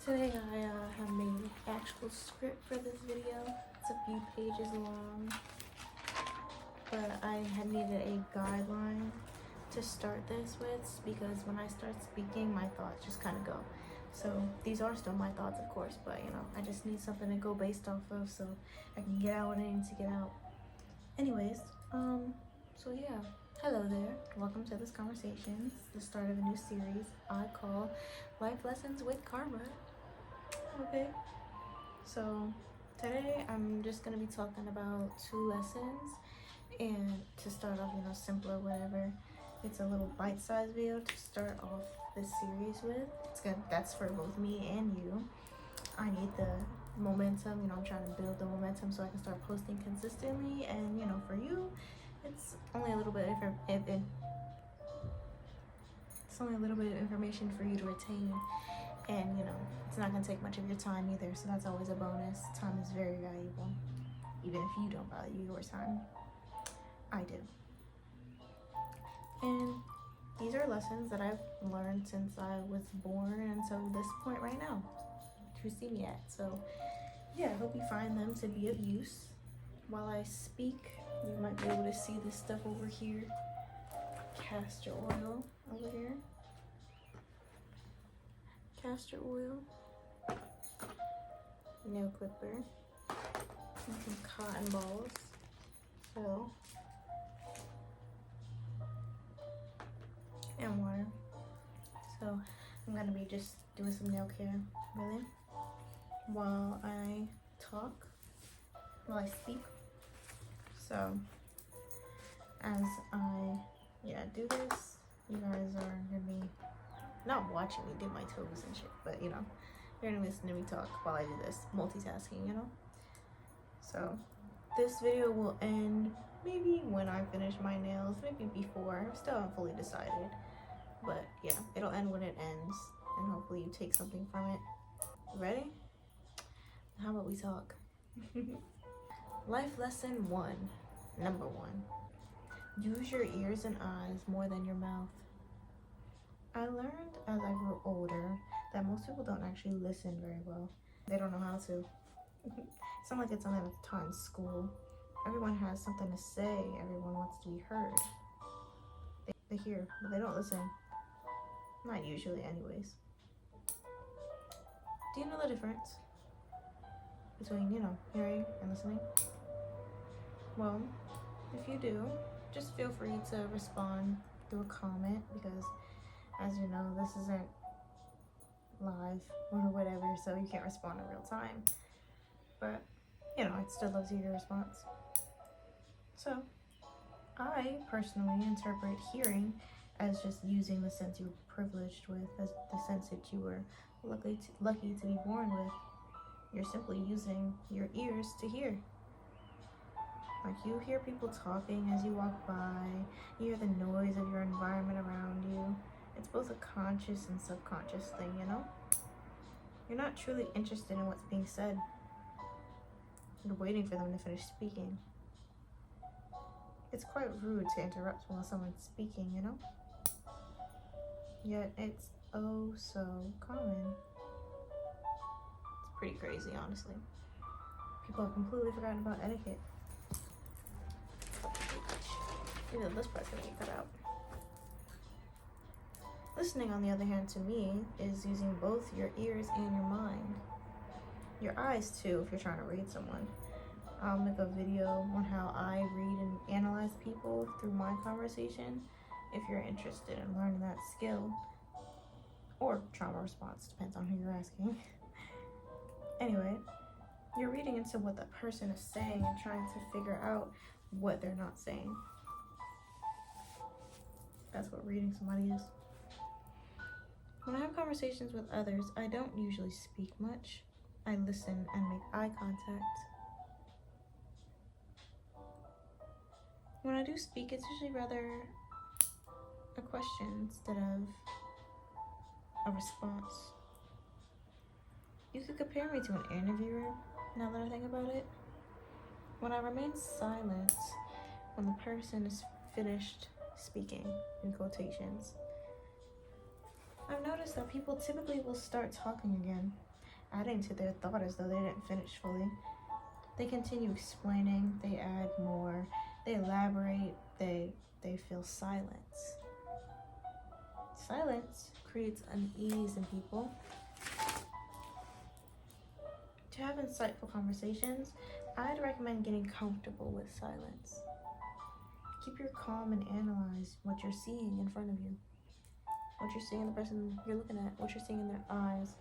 Today I have made an actual script for this video. It's a few pages long, but I had needed a guideline to start this with because when I start speaking, my thoughts just kind of go. So these are still my thoughts, of course, but you know, I just need something to go based off of so I can get out what I need to get out. Anyways, so yeah. Hello there, welcome to this conversation. It's the start of a new series I call Life Lessons with Kxrma. Okay, so today I'm just gonna be talking about 2 lessons, and to start off, you know, simpler, whatever. It's a little bite-sized video to start off this series with. That's for both me and you. I need the momentum, you know, I'm trying to build the momentum so I can start posting consistently, and you know, for you, it's only a little bit of information for you to retain, and you know, it's not going to take much of your time either, so that's always a bonus. Time is very valuable, even if you don't value your time. I do. And these are lessons that I've learned since I was born until this point right now, to see me at. So yeah, I hope you find them to be of use. While I speak, you might be able to see this stuff over here. Castor oil over here. Castor oil. Nail clipper. And some cotton balls. So. And water. So I'm going to be just doing some nail care, really, while I speak. So as I do this, you guys are gonna be not watching me dip my toes and shit, but you know, you're gonna listen to me talk while I do this, multitasking, you know. So this video will end maybe when I finish my nails, maybe before. I'm still not fully decided, but yeah, it'll end when it ends, and hopefully you take something from it. Ready? How about we talk? Life lesson 1, number 1. Use your ears and eyes more than your mouth. I learned as I grew older that most people don't actually listen very well. They don't know how to. It's not like it's something that's taught in school. Everyone has something to say. Everyone wants to be heard. They hear, but they don't listen. Not usually, anyways. Do you know the difference between, you know, hearing and listening? Well, if you do, just feel free to respond through a comment, because as you know, this isn't live or whatever, so you can't respond in real time. But, you know, I'd still love to hear your response. So, I personally interpret hearing as just using the sense you're privileged with, as the sense that you were lucky to be born with. You're simply using your ears to hear. Like, you hear people talking as you walk by, you hear the noise of your environment around you. It's both a conscious and subconscious thing, you know? You're not truly interested in what's being said. You're waiting for them to finish speaking. It's quite rude to interrupt while someone's speaking, you know? Yet it's oh so common. It's pretty crazy, honestly. People have completely forgotten about etiquette. Even this part's gonna get cut out. Listening, on the other hand, to me, is using both your ears and your mind. Your eyes, too, if you're trying to read someone. I'll make a video on how I read and analyze people through my conversation, if you're interested in learning that skill. Or trauma response, depends on who you're asking. Anyway, you're reading into what the person is saying and trying to figure out what they're not saying. That's what reading somebody is. When I have conversations with others, I don't usually speak much. I listen and make eye contact. When I do speak, it's usually rather a question instead of a response. You could compare me to an interviewer, now that I think about it. When I remain silent when the person is finished speaking, in quotations, I've noticed that people typically will start talking again. adding to their thought as though they didn't finish fully. They continue explaining, they add more, they elaborate, they feel silence. Silence creates unease in people. To have insightful conversations, I'd recommend getting comfortable with silence. Keep your calm and analyze what you're seeing in front of you, what you're seeing in the person you're looking at, what you're seeing in their eyes.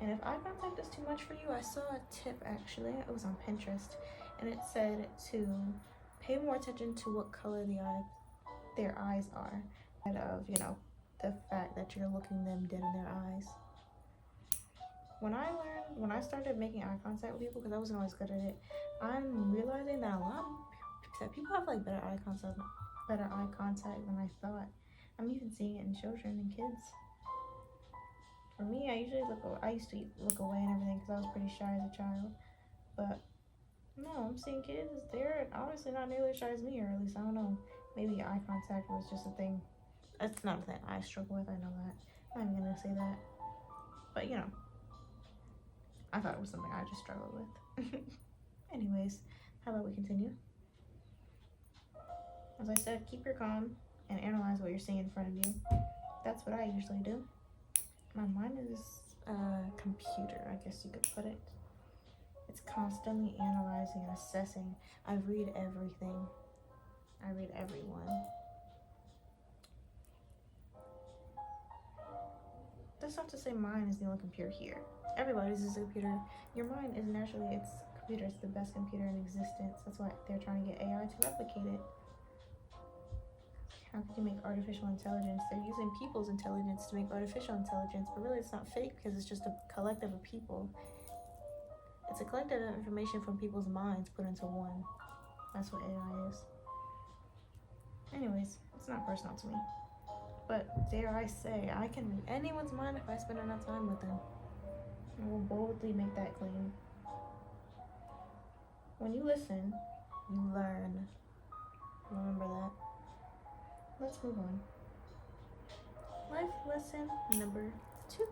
And if eye contact is too much for you, I saw a tip actually, it was on Pinterest, and it said to pay more attention to what color their eyes are, instead of, you know, the fact that you're looking them dead in their eyes. When I started making eye contact with people, because I wasn't always good at it, I'm realizing that people have like better eye contact than I thought. I'm even seeing it in children and kids. For me, I used to look away and everything because I was pretty shy as a child. But no, I'm seeing kids, they're obviously not nearly as shy as me, or at least I don't know. Maybe eye contact was just a thing. It's not a thing I struggle with, I know that. I'm not even gonna say that. But you know, I thought it was something I just struggled with. Anyways, how about we continue? As I said, keep your calm and analyze what you're seeing in front of you. That's what I usually do. My mind is a computer, I guess you could put it. It's constantly analyzing and assessing. I read everything. I read everyone. That's not to say mine is the only computer here. Everybody's is a computer. Your mind is naturally its computer. It's the best computer in existence. That's why they're trying to get AI to replicate it. How could you make artificial intelligence? They're using people's intelligence to make artificial intelligence, but really it's not fake because it's just a collective of people. It's a collective of information from people's minds put into one. That's what AI is. Anyways, it's not personal to me. But dare I say, I can read anyone's mind if I spend enough time with them. I will boldly make that claim. When you listen, you learn. Remember that. Let's move on. Life lesson number 2.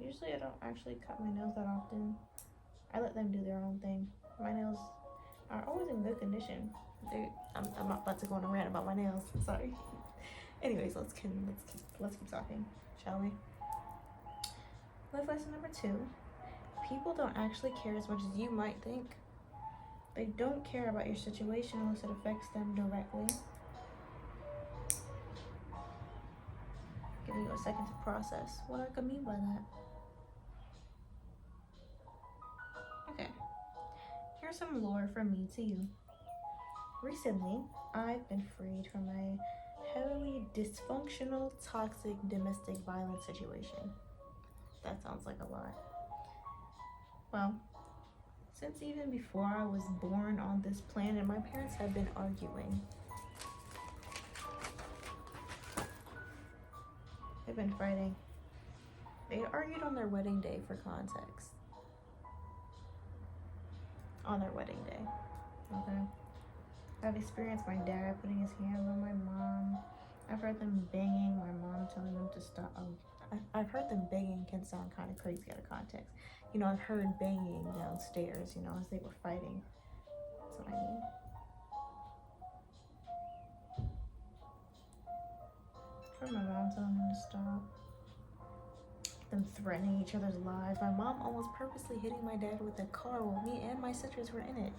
Usually I don't actually cut my nails that often. I let them do their own thing. My nails are always in good condition. I'm not about to go on a rant about my nails. Sorry. Anyways, let's keep talking, shall we? Life lesson number 2. People don't actually care as much as you might think. They don't care about your situation unless it affects them directly. Giving you a second to process what I could mean by that. Okay, here's some lore from me to you. Recently, I've been freed from a heavily dysfunctional, toxic domestic violence situation. That sounds like a lot. Well, since even before I was born on this planet, my parents have been arguing. They've been fighting. They argued on their wedding day, for context. On their wedding day, okay? I've experienced my dad putting his hands on my mom. I've heard them banging, my mom telling them to stop. I've heard them banging can sound kind of crazy out of context. You know, I've heard banging downstairs, you know, as they were fighting. That's what I mean. I've heard my mom telling them to stop. Them threatening each other's lives. My mom almost purposely hitting my dad with a car while me and my sisters were in it.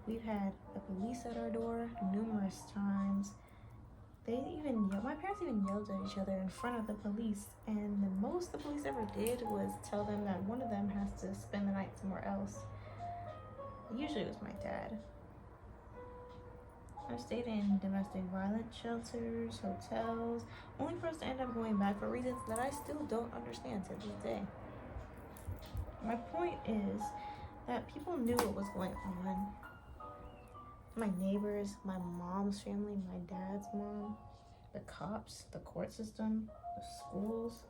We've had the police at our door numerous times. My parents even yelled at each other in front of the police, and the most the police ever did was tell them that one of them has to spend the night somewhere else. Usually it was my dad. I've stayed in domestic violence shelters, hotels, only for us to end up going back for reasons that I still don't understand to this day. My point is that people knew what was going on. My neighbors, my mom's family, my dad's mom, the cops, the court system, the schools.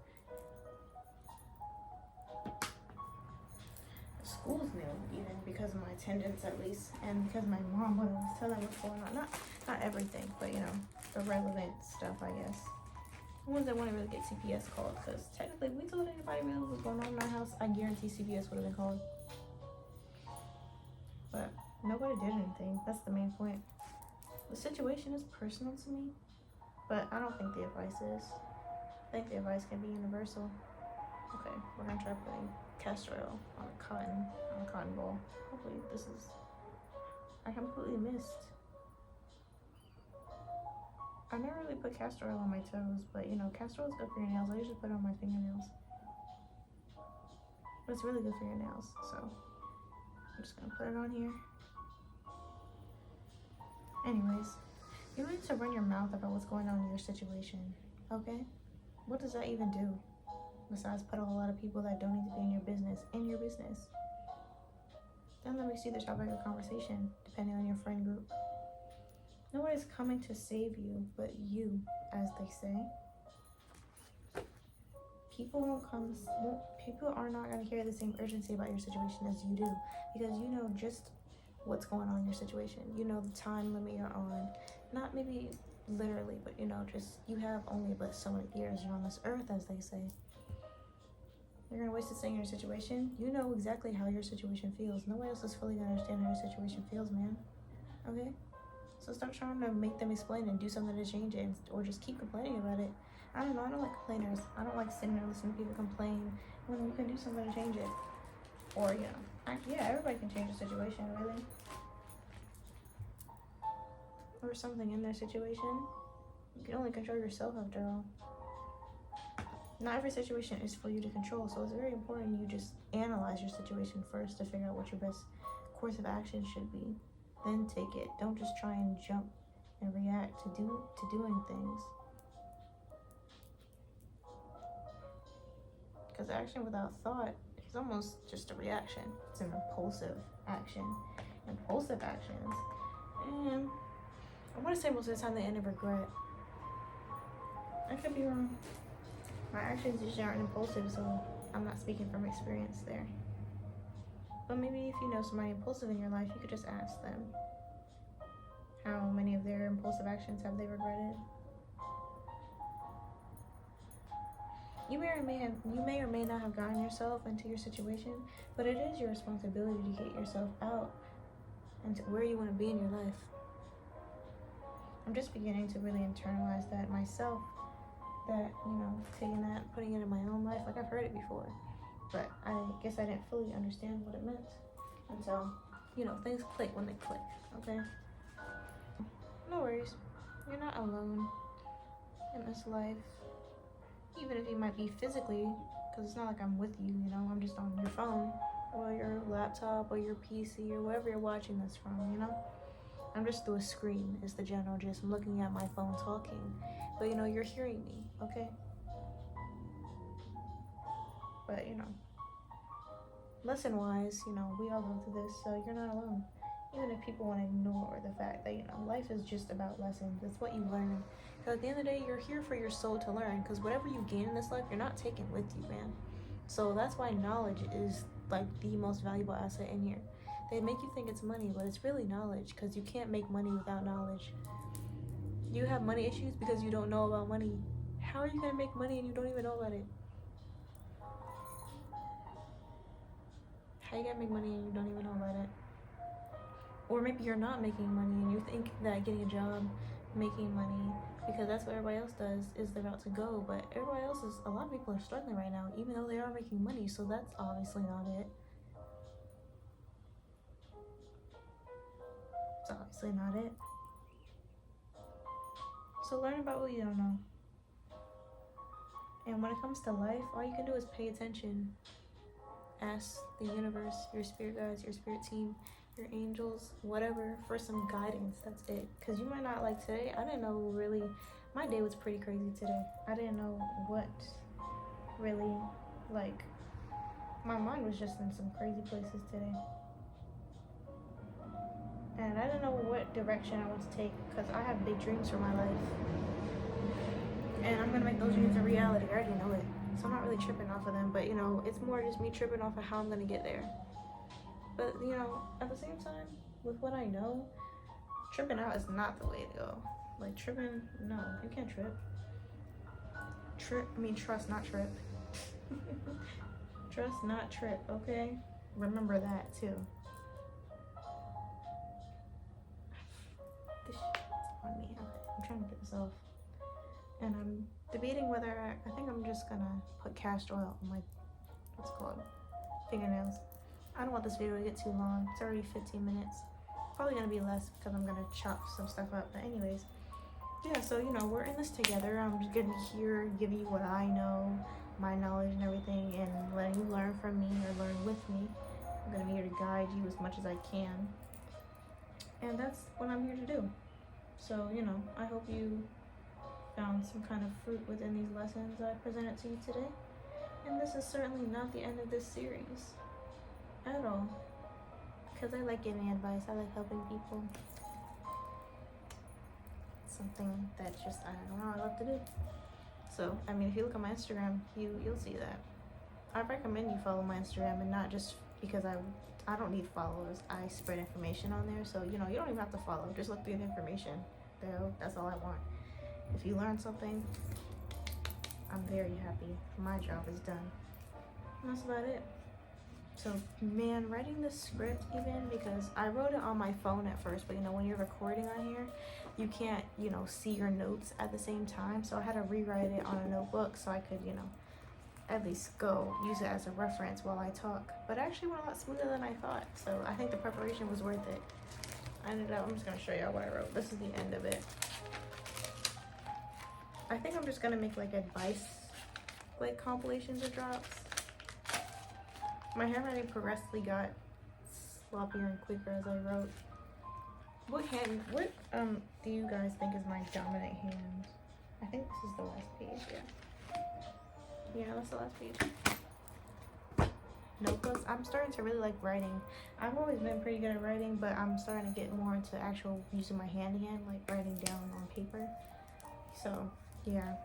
The schools knew, even because of my attendance at least, and because my mom would always tell them what's going on. Not everything, but you know, the relevant stuff, I guess. The ones that want to really get CPS called, because technically, if we told anybody really what was going on in our house, I guarantee CPS would have been called. But nobody did anything. That's the main point. The situation is personal to me, but I don't think the advice is. I think the advice can be universal. Okay, we're gonna try putting castor oil on a cotton ball. Hopefully this is. I completely missed. I never really put castor oil on my toes, but you know, castor oil is good for your nails. I usually put it on my fingernails, but it's really good for your nails. So I'm just gonna put it on here. Anyways, you need to run your mouth about what's going on in your situation, okay? What does that even do? Besides put a whole lot of people that don't need to be in your business in your business. Then that makes you the topic of conversation, depending on your friend group. Nobody's coming to save you, but you, as they say. People are not going to carry the same urgency about your situation as you do, because you know just what's going on in your situation. You know the time limit you're on. Not maybe literally, but you know, just you have only but so many years you're on this earth, as they say. You're gonna waste it saying your situation. You know exactly how your situation feels. Nobody else is fully gonna understand how your situation feels, man. Okay? So stop trying to make them explain and do something to change it, or just keep complaining about it. I don't know, I don't like complainers. I don't like sitting there listening to people complain when you can do something to change it. Or, you know, yeah, everybody can change a situation, really. Or something in their situation. You can only control yourself after all. Not every situation is for you to control, so it's very important you just analyze your situation first to figure out what your best course of action should be. Then take it. Don't just try and jump and react to doing things. Because action without thought is almost just a reaction. It's an impulsive action. Impulsive actions, and I want to say most of the time they end in regret. I could be wrong. My actions usually aren't impulsive, so I'm not speaking from experience there. But maybe if you know somebody impulsive in your life, you could just ask them how many of their impulsive actions have they regretted. You may or may not have gotten yourself into your situation, but it is your responsibility to get yourself out and to where you want to be in your life. I'm just beginning to really internalize that myself. That, you know, taking that, putting it in my own life, like I've heard it before, but I guess I didn't fully understand what it meant until, you know, things click when they click, okay? No worries, you're not alone in this life, even if you might be physically, because it's not like I'm with you, you know, I'm just on your phone, or your laptop, or your PC, or wherever you're watching this from, you know? I'm just through a screen, is the general gist. I'm looking at my phone talking. But, you know, you're hearing me, okay? But, you know, lesson-wise, you know, we all go through this, so you're not alone. Even if people want to ignore the fact that, you know, life is just about lessons. It's what you learn. Because at the end of the day, you're here for your soul to learn. Because whatever you gain in this life, you're not taking with you, man. So that's why knowledge is, like, the most valuable asset in here. They make you think it's money, but it's really knowledge, because you can't make money without knowledge. You have money issues because you don't know about money. How are you going to make money and you don't even know about it? How are you going to make money and you don't even know about it? Or maybe you're not making money and you think that getting a job, making money, because that's what everybody else does, is the route to go. But everybody else a lot of people are struggling right now, even though they are making money, so that's obviously not it. It's obviously not it. So learn about what you don't know. And when it comes to life, all you can do is pay attention. Ask the universe, your spirit guides, your spirit team, your angels, whatever, for some guidance. That's it. Because you might not, like today, I didn't know really, my day was pretty crazy today. I didn't know what really, like, my mind was just in some crazy places today. And I don't know what direction I want to take, because I have big dreams for my life. And I'm going to make those dreams a reality. I already know it. So I'm not really tripping off of them. But, you know, it's more just me tripping off of how I'm going to get there. But, you know, at the same time, with what I know, tripping out is not the way to go. Like, tripping, no, you can't trip. Trust, not trip. Trust, not trip, okay? Remember that, too. This shit's on me. I'm trying to get this off. And I'm debating whether I think I'm just gonna put castor oil on my, what's it called, fingernails. I don't want this video to get too long. It's already 15 minutes. Probably gonna be less because I'm gonna chop some stuff up. But anyways, yeah, so you know, we're in this together. I'm just gonna be here giving you what I know, my knowledge and everything, and letting you learn from me or learn with me. I'm gonna be here to guide you as much as I can. And that's what I'm here to do. So, you know, I hope you found some kind of fruit within these lessons I presented to you today. And this is certainly not the end of this series at all, because I like giving advice. I like helping people. It's something that just, I don't know, I love to do. So, I mean, if you look at my Instagram, you'll see that. I recommend you follow my Instagram, and not just because I don't need followers. I spread information on there, so you know, you don't even have to follow. Just look through the information. That's all I want. If you learn something, I'm very happy. My job is done. And that's about it. So, man, writing the script even, because I wrote it on my phone at first, but you know, when you're recording on here, you can't, you know, see your notes at the same time. So I had to rewrite it on a notebook so I could, you know, at least use it as a reference while I talk. But it actually went a lot smoother than I thought. So I think the preparation was worth it. I'm just gonna show y'all what I wrote. This is the end of it. I think I'm just gonna make like advice, like compilations of drops. My handwriting progressively got sloppier and quicker as I wrote. What do you guys think is my dominant hand? I think this is the last page, yeah. Yeah, that's the last page. Notebooks. I'm starting to really like writing. I've always been pretty good at writing, but I'm starting to get more into actual using my hand again, like writing down on paper. So, yeah.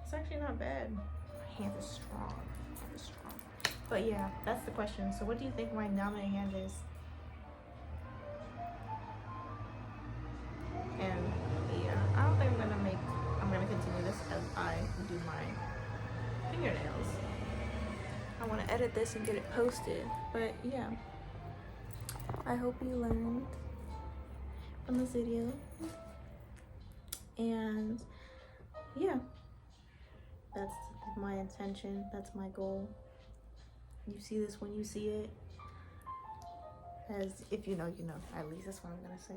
It's actually not bad. My hand is strong. But yeah, that's the question. So what do you think my dominant hand is? And yeah, I don't think I'm gonna continue this as I do my fingernails. I want to edit this and get it posted. But yeah, I hope you learned from this video. And yeah, that's my intention. That's my goal. You see this when you see it. As if you know, you know. At least that's what I'm gonna say.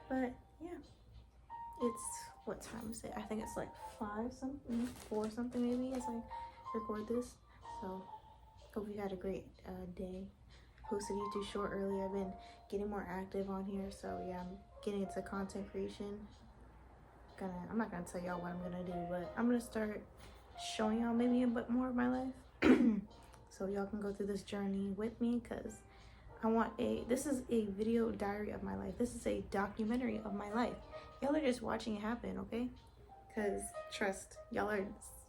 But yeah, it's, what time is it? I think it's like 5 something, 4 something maybe as I record this. So hope you had a great day. Posted YouTube short earlier. I've been getting more active on here, so yeah, I'm getting into content creation. I'm not gonna tell y'all what I'm gonna do, but I'm gonna start showing y'all maybe a bit more of my life. So y'all can go through this journey with me, because this is a video diary of my life. This is a documentary of my life. Y'all are just watching it happen, okay? Because trust,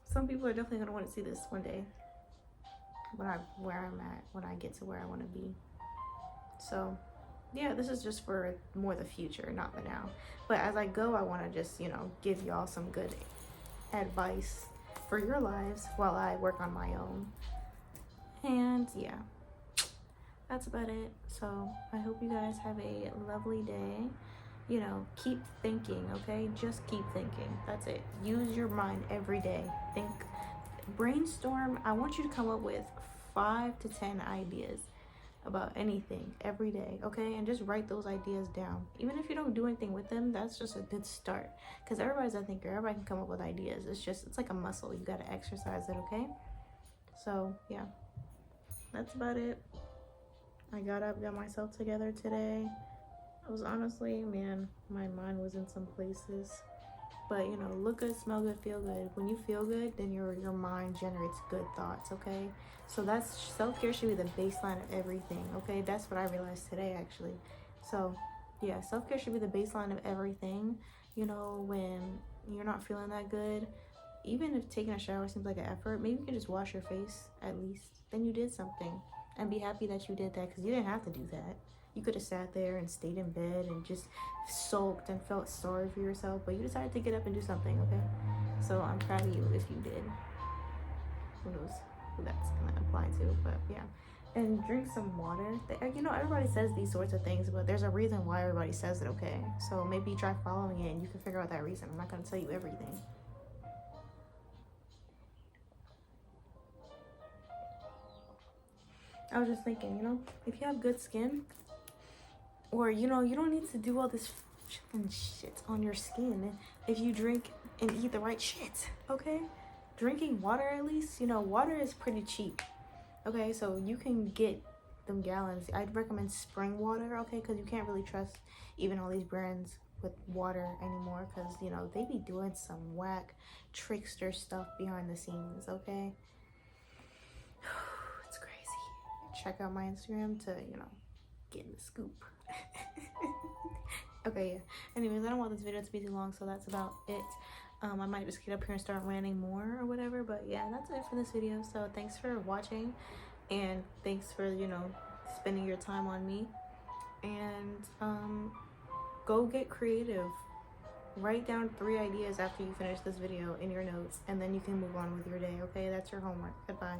some people are definitely gonna want to see this one day. Where I'm at, when I get to where I want to be. So yeah, this is just for more the future, not the now. But as I go, I want to just, you know, give y'all some good advice for your lives while I work on my own. And yeah, that's about it. So I hope you guys have a lovely day. You know, keep thinking, okay? Just keep thinking. That's it. Use your mind every day. Think, brainstorm. I want you to come up with 5 to 10 ideas about anything every day, okay? And just write those ideas down. Even if you don't do anything with them, that's just a good start. Because everybody's a thinker. Everybody can come up with ideas. It's like a muscle. You got to exercise it, okay? So yeah, that's about it. I got myself together today. I was honestly, man, my mind was in some places. But you know, look good, smell good, feel good. When you feel good, then your mind generates good thoughts, okay? So that's, self-care should be the baseline of everything, okay? That's what I realized today, actually. So yeah, self-care should be the baseline of everything. You know, when you're not feeling that good, even if taking a shower seems like an effort, maybe you can just wash your face at least. Then you did something. And be happy that you did that, because you didn't have to do that. You could have sat there and stayed in bed and just sulked and felt sorry for yourself, but you decided to get up and do something, okay? So I'm proud of you if you did. Who knows who that's gonna apply to, but yeah. And drink some water. You know, everybody says these sorts of things, but there's a reason why everybody says it, okay? So maybe try following it and you can figure out that reason. I'm not gonna tell you everything. I was just thinking, you know, if you have good skin, or, you know, you don't need to do all this shit on your skin if you drink and eat the right shit, okay? Drinking water, at least, you know, water is pretty cheap, okay? So you can get them gallons. I'd recommend spring water, okay? Because you can't really trust even all these brands with water anymore, because, you know, they be doing some whack trickster stuff behind the scenes, okay? It's crazy. Check out my Instagram to, you know, get the scoop. Okay, yeah. Anyways, I don't want this video to be too long, so that's about it. I might just get up here and start ranting more or whatever, but yeah, that's it for this video. So thanks for watching, and thanks for, you know, spending your time on me. And go get creative. Write down 3 ideas after you finish this video in your notes, and then you can move on with your day, okay? That's your homework. Goodbye.